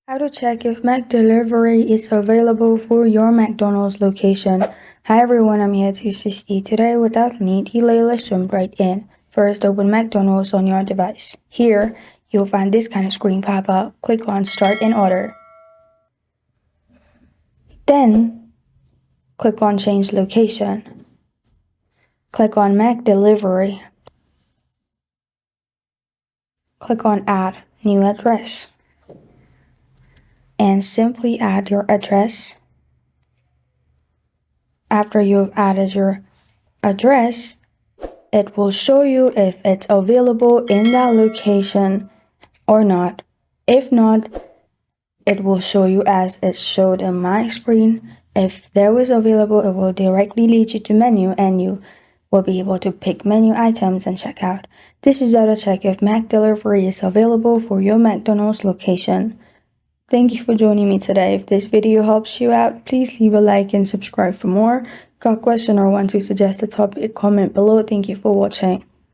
How to check if McDelivery is available for your McDonald's location. Hi everyone, I'm here to assist you today. Without any delay, let's jump right in. First, open McDonald's on your device. Here, you'll find this kind of screen pop up. Click on Start and Order. Then, click on Change Location. Click on McDelivery. Click on Add New Address. And simply add your address. After you've added your address, it will show you if it's available in that location or not. If not, it will show you as it showed in my screen. If there was available, it will directly lead you to menu and you will be able to pick menu items and check out. This is how to check if McDelivery is available for your McDonald's location. Thank you for joining me today. If this video helps you out, please leave a like and subscribe for more. Got a question or want to suggest a topic, comment below. Thank you for watching.